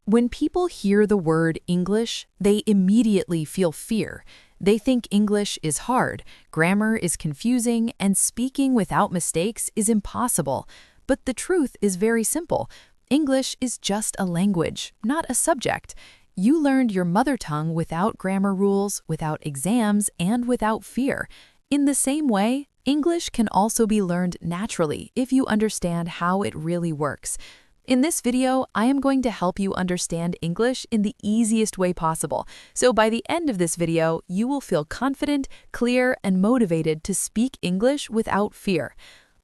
When people hear the word English, they immediately feel fear. They think English is hard, grammar is confusing, and speaking without mistakes is impossible. But the truth is very simple. English is just a language, not a subject. You learned your mother tongue without grammar rules, without exams, and without fear. In the same way, English can also be learned naturally if you understand how it really works. In this video, I am going to help you understand English in the easiest way possible. So by the end of this video, you will feel confident, clear, and motivated to speak English without fear.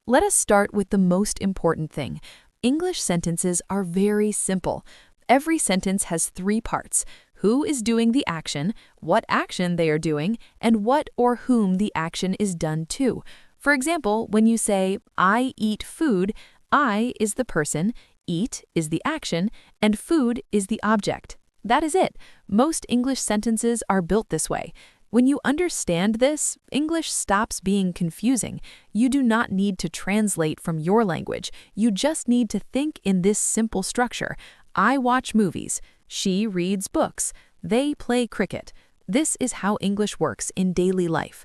Let us start with the most important thing. English sentences are very simple. Every sentence has three parts: who is doing the action, what action they are doing, and what or whom the action is done to. For example, when you say, "I eat food," I is the person, eat is the action, and food is the object. That is it. Most English sentences are built this way. When you understand this, English stops being confusing. You do not need to translate from your language. You just need to think in this simple structure. I watch movies. She reads books. They play cricket. This is how English works in daily life.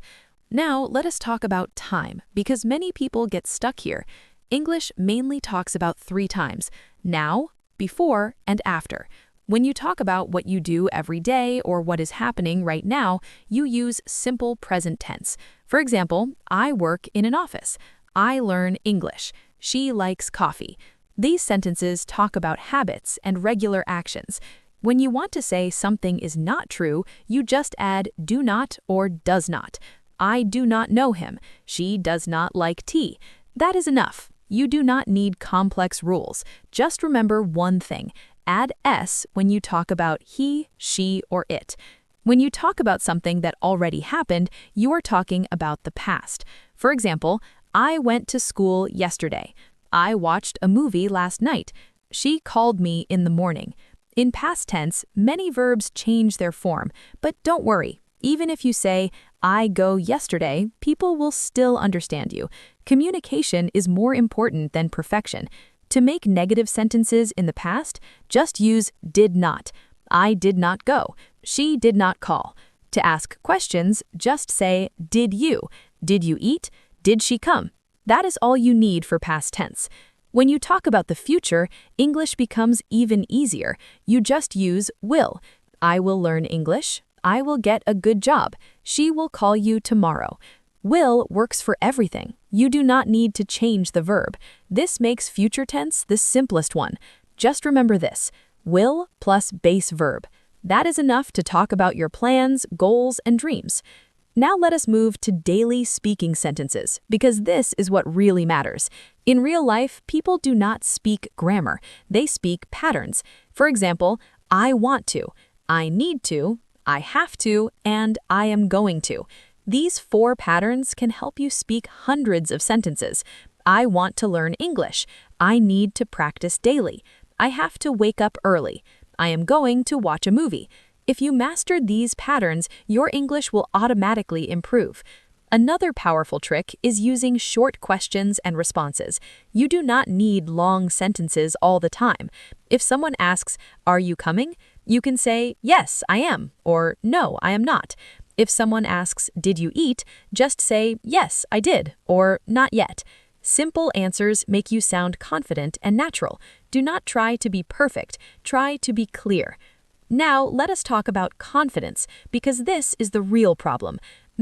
Now, let us talk about time, because many people get stuck here. English mainly talks about three times: now, before, and after. When you talk about what you do every day or what is happening right now, you use simple present tense. For example, I work in an office. I learn English. She likes coffee. These sentences talk about habits and regular actions. When you want to say something is not true, you just add do not or does not. I do not know him. She does not like tea. That is enough. You do not need complex rules. Just remember one thing: add s when you talk about he, she, or it. When you talk about something that already happened, you are talking about the past. For example, I went to school yesterday. I watched a movie last night. She called me in the morning. In past tense, many verbs change their form, but don't worry. Even if you say, I go yesterday, people will still understand you. Communication is more important than perfection. To make negative sentences in the past, just use did not. I did not go. She did not call. To ask questions, just say did you? Did you eat? Did she come? That is all you need for past tense. When you talk about the future, English becomes even easier. You just use will. I will learn English. I will get a good job. She will call you tomorrow. Will works for everything. You do not need to change the verb. This makes future tense the simplest one. Just remember this: will plus base verb. That is enough to talk about your plans, goals, and dreams. Now let us move to daily speaking sentences, because this is what really matters. In real life, people do not speak grammar. They speak patterns. For example, I want to, I need to, I have to, and I am going to. These four patterns can help you speak hundreds of sentences. I want to learn English. I need to practice daily. I have to wake up early. I am going to watch a movie. If you mastered these patterns, your English will automatically improve. Another powerful trick is using short questions and responses. You do not need long sentences all the time. If someone asks, "Are you coming?" you can say, "Yes, I am," or "No, I am not." If someone asks, "Did you eat?" just say, "Yes, I did," or "Not yet." Simple answers make you sound confident and natural. Do not try to be perfect. Try to be clear. Now, let us talk about confidence, because this is the real problem.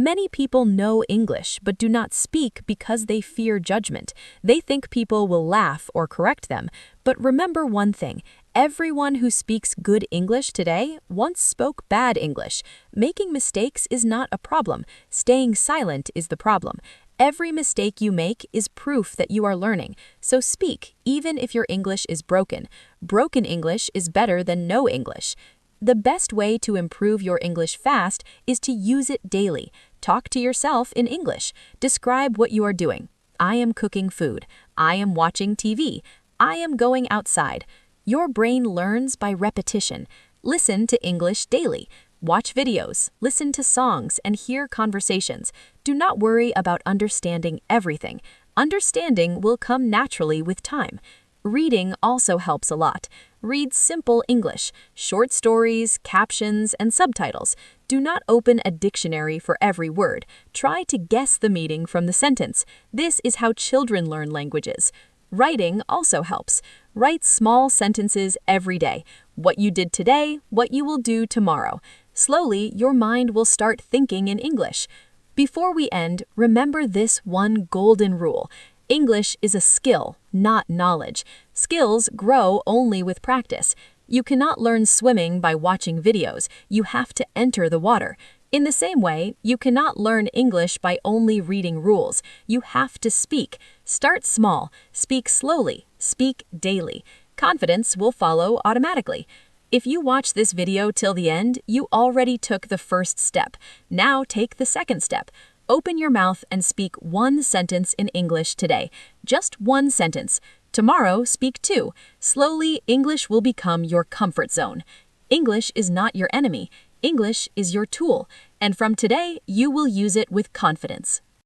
Many people know English but do not speak because they fear judgment. They think people will laugh or correct them. But remember one thing: everyone who speaks good English today once spoke bad English. Making mistakes is not a problem. Staying silent is the problem. Every mistake you make is proof that you are learning. So speak, even if your English is broken. Broken English is better than no English. The best way to improve your English fast is to use it daily. Talk to yourself in English. Describe what you are doing. I am cooking food. I am watching TV. I am going outside. Your brain learns by repetition. Listen to English daily. Watch videos, listen to songs, and hear conversations. Do not worry about understanding everything. Understanding will come naturally with time. Reading also helps a lot. Read simple English, short stories, captions, and subtitles. Do not open a dictionary for every word. Try to guess the meaning from the sentence. This is how children learn languages. Writing also helps. Write small sentences every day. What you did today, what you will do tomorrow. Slowly, your mind will start thinking in English. Before we end, remember this one golden rule. English is a skill, not knowledge. Skills grow only with practice. You cannot learn swimming by watching videos. You have to enter the water. In the same way, you cannot learn English by only reading rules. You have to speak. Start small. Speak slowly. Speak daily. Confidence will follow automatically. If you watch this video till the end, you already took the first step. Now take the second step. Open your mouth and speak one sentence in English today. Just one sentence. Tomorrow, speak two. Slowly, English will become your comfort zone. English is not your enemy. English is your tool. And from today, you will use it with confidence.